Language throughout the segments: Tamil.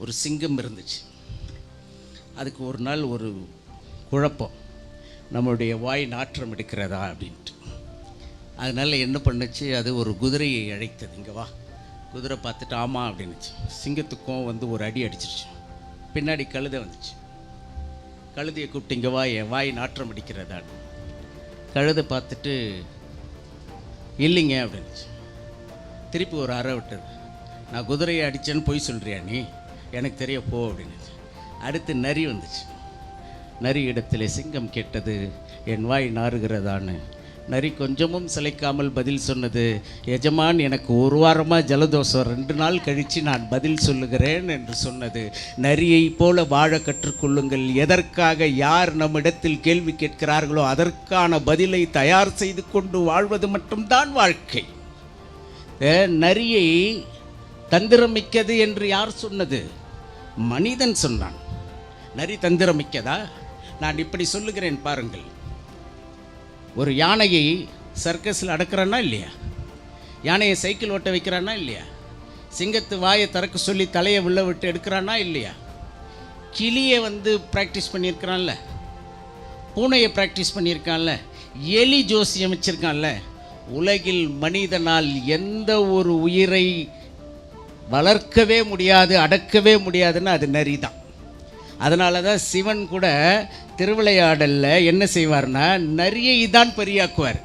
ஒரு சிங்கம் இருந்துச்சு. அதுக்கு ஒரு நாள் ஒரு குழப்பம், நம்மளுடைய வாய் நாற்றம் எடுக்கிறதா அப்படின்ட்டு. அதனால் என்ன பண்ணுச்சு, அது ஒரு குதிரையை அழைத்தது. இங்கே வா. குதிரை பார்த்துட்டு ஆமாம் அப்படின்னுச்சு. சிங்கத்துக்கும் வந்து ஒரு அடி அடிச்சிருச்சு. பின்னாடி கழுதை வந்துச்சு. கழுதையை கூப்பிட்டு இங்கே வா, என் வாய் நாற்றம் அடிக்கிறதான்னு. கழுதை பார்த்துட்டு இல்லைங்க அப்படின்னுச்சு. திருப்பி ஒரு அறை விட்டது. நான் குதிரையை அடித்தேன்னு போய் சொல்கிறியா நீ, எனக்கு தெரிய போ அப்படின்னுச்சு. அடுத்து நரி வந்துச்சு. நரி இடத்துல சிங்கம் கேட்டது, என் வாய் நாறுகிறதான்னு. நரி கொஞ்சமும் சிலைக்காமல் பதில் சொன்னது, எஜமான் எனக்கு ஒரு வாரமாக ஜலதோஷம், 2 நாள் கழித்து நான் பதில் சொல்லுகிறேன் என்று சொன்னது. நரியை போல வாழ கற்றுக்கொள்ளுங்கள். எதற்காக யார் நம்மிடத்தில் கேள்வி கேட்கிறார்களோ அதற்கான பதிலை தயார் செய்து கொண்டு வாழ்வது மட்டும்தான் வாழ்க்கை. நரியை தந்திரமிக்கது என்று யார் சொன்னது? மனிதன் சொன்னான். நரி தந்திரமிக்கதா? நான் இப்படி சொல்லுகிறேன் பாருங்கள். ஒரு யானையை சர்க்கஸில் அடக்கிறானா இல்லையா? யானையை சைக்கிள் ஓட்ட வைக்கிறானா இல்லையா? சிங்கத்து வாயை திறக்க சொல்லி தலையை உள்ள விட்டு எடுக்கிறானா இல்லையா? கிளியை வந்து ப்ராக்டிஸ் பண்ணியிருக்கிறான்ல, பூனையை ப்ராக்டிஸ் பண்ணியிருக்கான்ல, எலி ஜோசியம் வச்சிருக்கான்ல. உலகில் மனிதனால் எந்த ஒரு உயிரை வளர்க்கவே முடியாது, அடக்கவே முடியாதுன்னு அது நரி தான். அதனால தான் சிவன் கூட திருவிளையாடலில் என்ன செய்வார்னா, நரியை தான் பெரியாக்குவார்.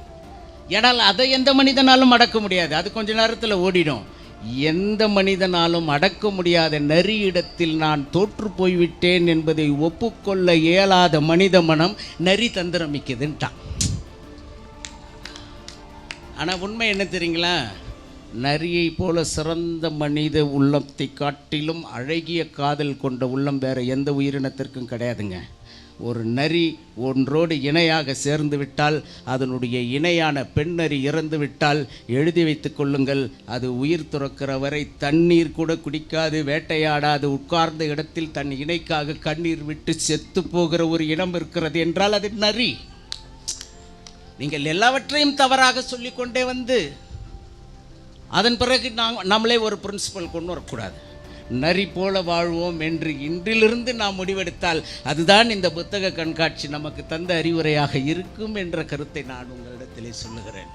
ஏன்னால் அதை எந்த மனிதனாலும் அடக்க முடியாது, அது கொஞ்ச நேரத்தில் ஓடிடும். எந்த மனிதனாலும் அடக்க முடியாத நரி இடத்தில் நான் தோற்று போய்விட்டேன் என்பதை ஒப்புக்கொள்ள இயலாத மனித மனம் நரி தந்திரமிக்குதுன்ட்டான். ஆனால் உண்மை என்ன தெரியுங்களா? நரியை போல சிறந்த மனித உள்ளத்தை காட்டிலும் அழகிய காதல் கொண்ட உள்ளம் வேறு எந்த உயிரினத்திற்கும் கிடையாதுங்க. ஒரு நரி ஒன்றோடு இணையாக சேர்ந்து விட்டால், அதனுடைய இணையான பெண் நரி இறந்து விட்டால் எழுதி வைத்து கொள்ளுங்கள், அது உயிர் துறக்கிற வரை தண்ணீர் கூட குடிக்காது, வேட்டையாடாது, உட்கார்ந்த இடத்தில் தன் இணைக்காக கண்ணீர் விட்டு செத்து போகிற ஒரு இனம் இருக்கிறது என்றால் அது நரி. நீங்கள் எல்லாவற்றையும் தவறாக சொல்லிக்கொண்டே வந்து அதன் பிறகு நம்மளே ஒரு பிரின்சிபல் கொண்டு வரக்கூடாது. நரி போல வாழ்வோம் என்று இன்றிலிருந்து நாம் முடிவெடுத்தால் அதுதான் இந்த புத்தக கண்காட்சி நமக்கு தந்த அறிவுரையாக இருக்கும் என்ற கருத்தை நான் உங்களிடத்திலே சொல்லுகிறேன்.